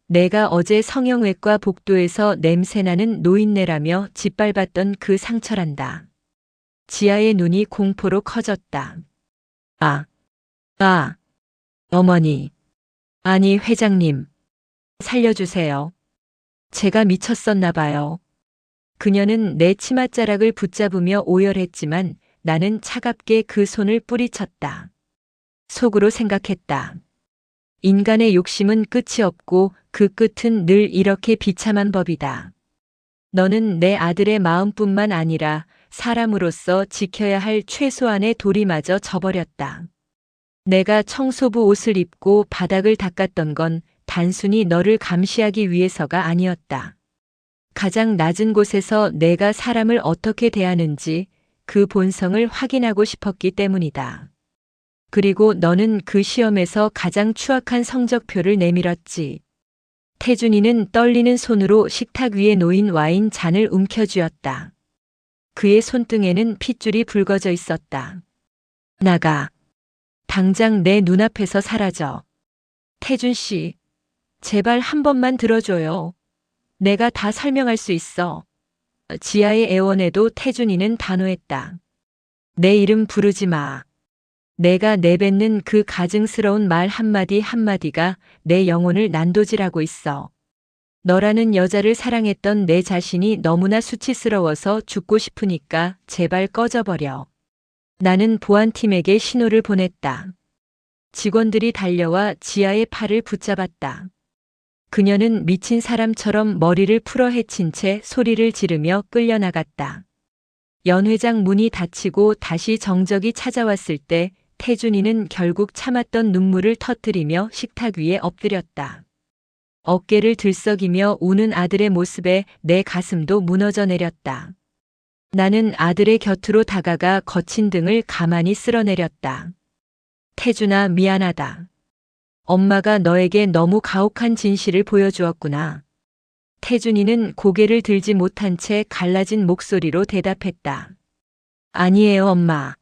내가 어제 성형외과 복도에서 냄새나는 노인네라며 짓밟았던 그 상처란다. 지아의 눈이 공포로 커졌다. 어머니. 아니, 회장님. 살려주세요. 제가 미쳤었나 봐요. 그녀는 내 치맛자락을 붙잡으며 오열했지만 나는 차갑게 그 손을 뿌리쳤다. 속으로 생각했다. 인간의 욕심은 끝이 없고 그 끝은 늘 이렇게 비참한 법이다. 너는 내 아들의 마음뿐만 아니라 사람으로서 지켜야 할 최소한의 도리마저 저버렸다. 내가 청소부 옷을 입고 바닥을 닦았던 건 단순히 너를 감시하기 위해서가 아니었다. 가장 낮은 곳에서 내가 사람을 어떻게 대하는지 그 본성을 확인하고 싶었기 때문이다. 그리고 너는 그 시험에서 가장 추악한 성적표를 내밀었지. 태준이는 떨리는 손으로 식탁 위에 놓인 와인 잔을 움켜쥐었다. 그의 손등에는 핏줄이 붉어져 있었다. 나가. 당장 내 눈앞에서 사라져. 태준 씨, 제발 한 번만 들어줘요. 내가 다 설명할 수 있어. 지아의 애원에도 태준이는 단호했다. 내 이름 부르지 마. 내가 내뱉는 그 가증스러운 말 한마디 한마디가 내 영혼을 난도질하고 있어. 너라는 여자를 사랑했던 내 자신이 너무나 수치스러워서 죽고 싶으니까 제발 꺼져버려. 나는 보안팀에게 신호를 보냈다. 직원들이 달려와 지아의 팔을 붙잡았다. 그녀는 미친 사람처럼 머리를 풀어 헤친 채 소리를 지르며 끌려나갔다. 연회장 문이 닫히고 다시 정적이 찾아왔을 때 태준이는 결국 참았던 눈물을 터뜨리며 식탁 위에 엎드렸다. 어깨를 들썩이며 우는 아들의 모습에 내 가슴도 무너져 내렸다. 나는 아들의 곁으로 다가가 거친 등을 가만히 쓸어내렸다. 태준아, 미안하다. 엄마가 너에게 너무 가혹한 진실을 보여주었구나. 태준이는 고개를 들지 못한 채 갈라진 목소리로 대답했다. 아니에요, 엄마.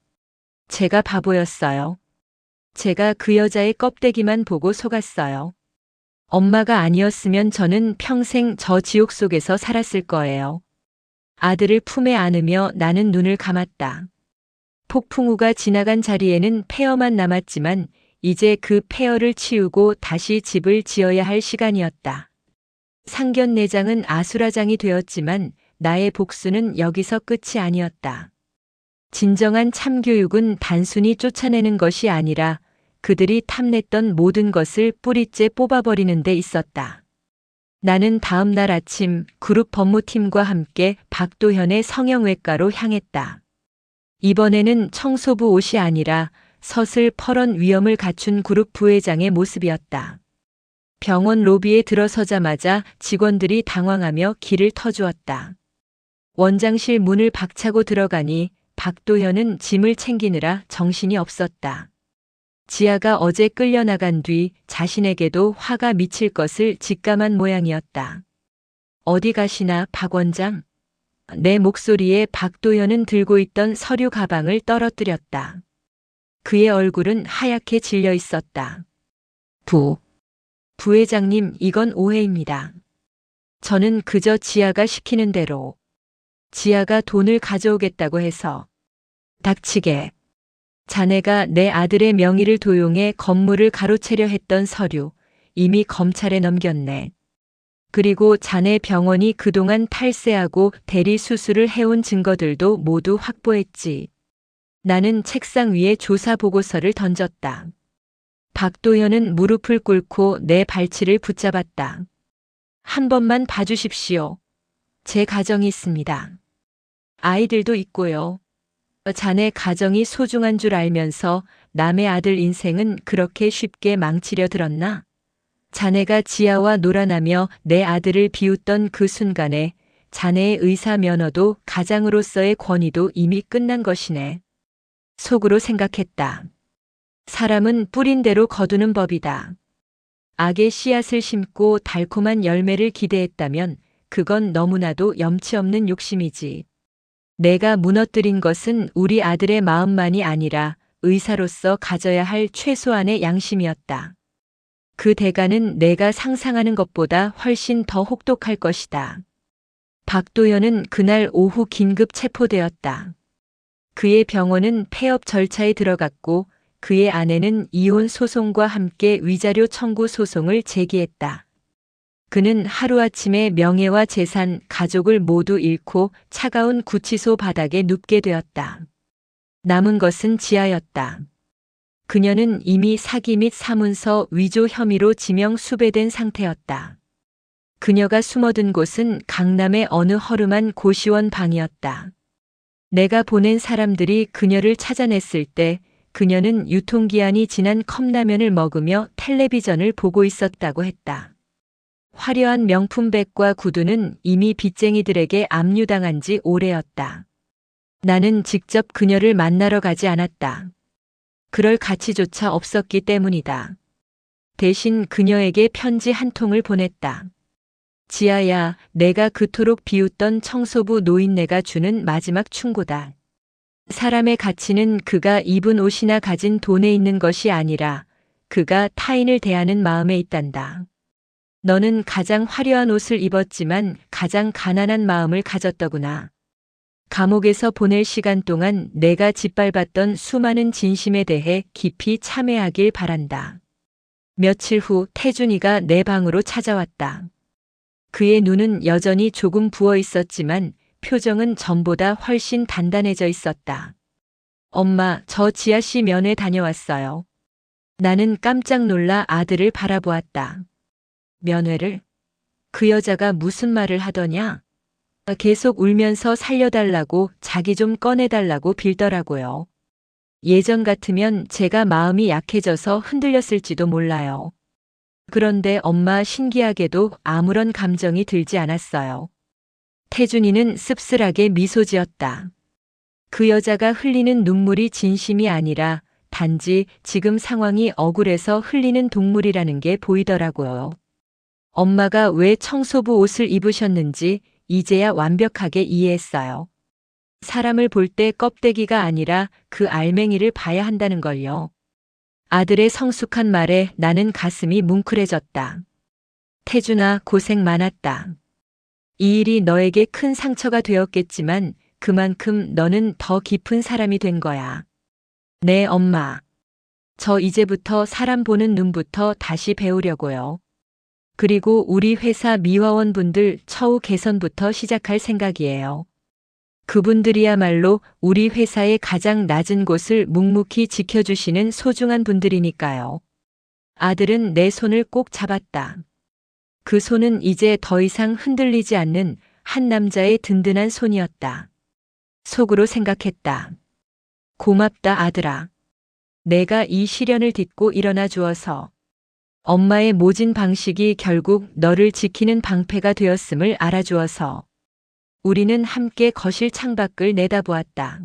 제가 바보였어요. 제가 그 여자의 껍데기만 보고 속았어요. 엄마가 아니었으면 저는 평생 저 지옥 속에서 살았을 거예요. 아들을 품에 안으며 나는 눈을 감았다. 폭풍우가 지나간 자리에는 폐허만 남았지만 이제 그 폐허를 치우고 다시 집을 지어야 할 시간이었다. 상견례장은 아수라장이 되었지만 나의 복수는 여기서 끝이 아니었다. 진정한 참교육은 단순히 쫓아내는 것이 아니라 그들이 탐냈던 모든 것을 뿌리째 뽑아버리는 데 있었다. 나는 다음 날 아침 그룹 법무팀과 함께 박도현의 성형외과로 향했다. 이번에는 청소부 옷이 아니라 서슬퍼런 위엄을 갖춘 그룹 부회장의 모습이었다. 병원 로비에 들어서자마자 직원들이 당황하며 길을 터주었다. 원장실 문을 박차고 들어가니 박도현은 짐을 챙기느라 정신이 없었다. 지아가 어제 끌려나간 뒤 자신에게도 화가 미칠 것을 직감한 모양이었다. 어디 가시나, 박 원장? 내 목소리에 박도현은 들고 있던 서류 가방을 떨어뜨렸다. 그의 얼굴은 하얗게 질려 있었다. 부회장님, 이건 오해입니다. 저는 그저 지아가 시키는 대로. 지아가 돈을 가져오겠다고 해서. 닥치게. 자네가 내 아들의 명의를 도용해 건물을 가로채려 했던 서류, 이미 검찰에 넘겼네. 그리고 자네 병원이 그동안 탈세하고 대리 수술을 해온 증거들도 모두 확보했지. 나는 책상 위에 조사 보고서를 던졌다. 박도현은 무릎을 꿇고 내 발치를 붙잡았다. 한 번만 봐주십시오. 제 가정이 있습니다. 아이들도 있고요. 자네 가정이 소중한 줄 알면서 남의 아들 인생은 그렇게 쉽게 망치려 들었나? 자네가 지아와 놀아나며 내 아들을 비웃던 그 순간에 자네의 의사 면허도 가장으로서의 권위도 이미 끝난 것이네. 속으로 생각했다. 사람은 뿌린 대로 거두는 법이다. 악의 씨앗을 심고 달콤한 열매를 기대했다면 그건 너무나도 염치 없는 욕심이지. 내가 무너뜨린 것은 우리 아들의 마음만이 아니라 의사로서 가져야 할 최소한의 양심이었다. 그 대가는 내가 상상하는 것보다 훨씬 더 혹독할 것이다. 박도연은 그날 오후 긴급 체포되었다. 그의 병원은 폐업 절차에 들어갔고 그의 아내는 이혼 소송과 함께 위자료 청구 소송을 제기했다. 그는 하루아침에 명예와 재산, 가족을 모두 잃고 차가운 구치소 바닥에 눕게 되었다. 남은 것은 지아였다. 그녀는 이미 사기 및 사문서 위조 혐의로 지명 수배된 상태였다. 그녀가 숨어든 곳은 강남의 어느 허름한 고시원 방이었다. 내가 보낸 사람들이 그녀를 찾아냈을 때 그녀는 유통기한이 지난 컵라면을 먹으며 텔레비전을 보고 있었다고 했다. 화려한 명품백과 구두는 이미 빚쟁이들에게 압류당한 지 오래였다. 나는 직접 그녀를 만나러 가지 않았다. 그럴 가치조차 없었기 때문이다. 대신 그녀에게 편지 한 통을 보냈다. 지아야, 내가 그토록 비웃던 청소부 노인네가 주는 마지막 충고다. 사람의 가치는 그가 입은 옷이나 가진 돈에 있는 것이 아니라 그가 타인을 대하는 마음에 있단다. 너는 가장 화려한 옷을 입었지만 가장 가난한 마음을 가졌더구나. 감옥에서 보낼 시간 동안 내가 짓밟았던 수많은 진심에 대해 깊이 참회하길 바란다. 며칠 후 태준이가 내 방으로 찾아왔다. 그의 눈은 여전히 조금 부어 있었지만 표정은 전보다 훨씬 단단해져 있었다. 엄마, 저 지아 씨 면회 다녀왔어요. 나는 깜짝 놀라 아들을 바라보았다. 면회를? 그 여자가 무슨 말을 하더냐? 계속 울면서 살려달라고 자기 좀 꺼내달라고 빌더라고요. 예전 같으면 제가 마음이 약해져서 흔들렸을지도 몰라요. 그런데 엄마 신기하게도 아무런 감정이 들지 않았어요. 태준이는 씁쓸하게 미소 지었다. 그 여자가 흘리는 눈물이 진심이 아니라 단지 지금 상황이 억울해서 흘리는 동물이라는 게 보이더라고요. 엄마가 왜 청소부 옷을 입으셨는지 이제야 완벽하게 이해했어요. 사람을 볼 때 껍데기가 아니라 그 알맹이를 봐야 한다는 걸요. 아들의 성숙한 말에 나는 가슴이 뭉클해졌다. 태준아, 고생 많았다. 이 일이 너에게 큰 상처가 되었겠지만 그만큼 너는 더 깊은 사람이 된 거야. 네, 엄마. 저 이제부터 사람 보는 눈부터 다시 배우려고요. 그리고 우리 회사 미화원분들 처우 개선부터 시작할 생각이에요. 그분들이야말로 우리 회사의 가장 낮은 곳을 묵묵히 지켜주시는 소중한 분들이니까요. 아들은 내 손을 꼭 잡았다. 그 손은 이제 더 이상 흔들리지 않는 한 남자의 든든한 손이었다. 속으로 생각했다. 고맙다, 아들아. 내가 이 시련을 딛고 일어나 주어서. 엄마의 모진 방식이 결국 너를 지키는 방패가 되었음을 알아주어서. 우리는 함께 거실 창밖을 내다보았다.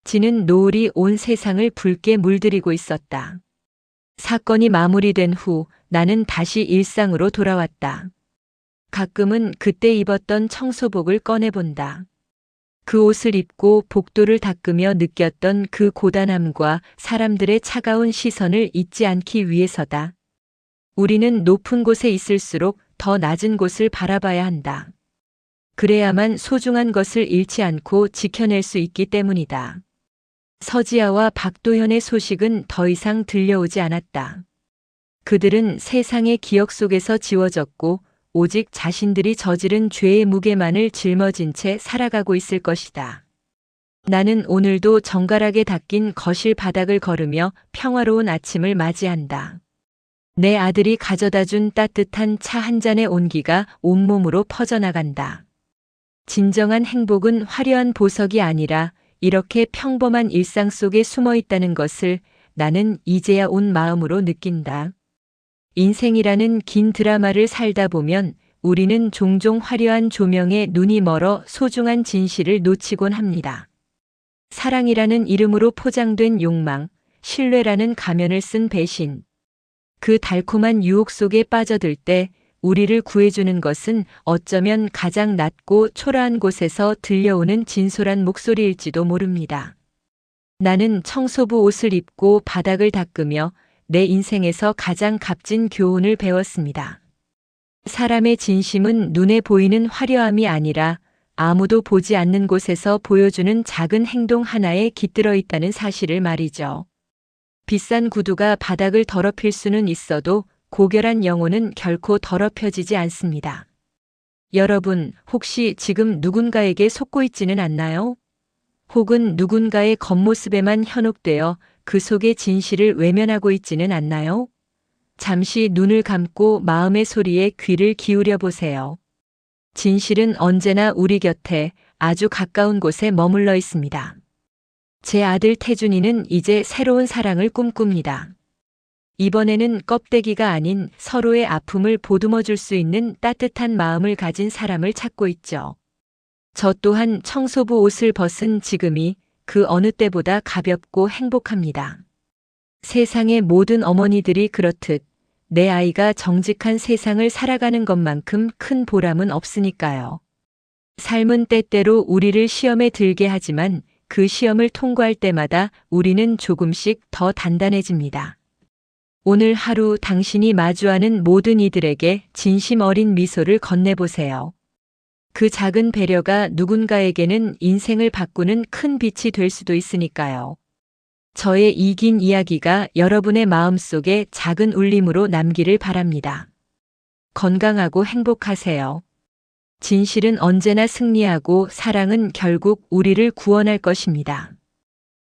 지는 노을이 온 세상을 붉게 물들이고 있었다. 사건이 마무리된 후 나는 다시 일상으로 돌아왔다. 가끔은 그때 입었던 청소복을 꺼내본다. 그 옷을 입고 복도를 닦으며 느꼈던 그 고단함과 사람들의 차가운 시선을 잊지 않기 위해서다. 우리는 높은 곳에 있을수록 더 낮은 곳을 바라봐야 한다. 그래야만 소중한 것을 잃지 않고 지켜낼 수 있기 때문이다. 서지아와 박도현의 소식은 더 이상 들려오지 않았다. 그들은 세상의 기억 속에서 지워졌고 오직 자신들이 저지른 죄의 무게만을 짊어진 채 살아가고 있을 것이다. 나는 오늘도 정갈하게 닦인 거실 바닥을 걸으며 평화로운 아침을 맞이한다. 내 아들이 가져다 준 따뜻한 차 한 잔의 온기가 온몸으로 퍼져나간다. 진정한 행복은 화려한 보석이 아니라 이렇게 평범한 일상 속에 숨어 있다는 것을 나는 이제야 온 마음으로 느낀다. 인생이라는 긴 드라마를 살다 보면 우리는 종종 화려한 조명에 눈이 멀어 소중한 진실을 놓치곤 합니다. 사랑이라는 이름으로 포장된 욕망, 신뢰라는 가면을 쓴 배신. 그 달콤한 유혹 속에 빠져들 때 우리를 구해주는 것은 어쩌면 가장 낮고 초라한 곳에서 들려오는 진솔한 목소리일지도 모릅니다. 나는 청소부 옷을 입고 바닥을 닦으며 내 인생에서 가장 값진 교훈을 배웠습니다. 사람의 진심은 눈에 보이는 화려함이 아니라 아무도 보지 않는 곳에서 보여주는 작은 행동 하나에 깃들어 있다는 사실을 말이죠. 비싼 구두가 바닥을 더럽힐 수는 있어도 고결한 영혼은 결코 더럽혀지지 않습니다. 여러분, 혹시 지금 누군가에게 속고 있지는 않나요? 혹은 누군가의 겉모습에만 현혹되어 그 속의 진실을 외면하고 있지는 않나요? 잠시 눈을 감고 마음의 소리에 귀를 기울여 보세요. 진실은 언제나 우리 곁에 아주 가까운 곳에 머물러 있습니다. 제 아들 태준이는 이제 새로운 사랑을 꿈꿉니다. 이번에는 껍데기가 아닌 서로의 아픔을 보듬어 줄 수 있는 따뜻한 마음을 가진 사람을 찾고 있죠. 저 또한 청소부 옷을 벗은 지금이 그 어느 때보다 가볍고 행복합니다. 세상의 모든 어머니들이 그렇듯 내 아이가 정직한 세상을 살아가는 것만큼 큰 보람은 없으니까요. 삶은 때때로 우리를 시험에 들게 하지만 그 시험을 통과할 때마다 우리는 조금씩 더 단단해집니다. 오늘 하루 당신이 마주하는 모든 이들에게 진심 어린 미소를 건네보세요. 그 작은 배려가 누군가에게는 인생을 바꾸는 큰 빛이 될 수도 있으니까요. 저의 이 긴 이야기가 여러분의 마음속에 작은 울림으로 남기를 바랍니다. 건강하고 행복하세요. 진실은 언제나 승리하고 사랑은 결국 우리를 구원할 것입니다.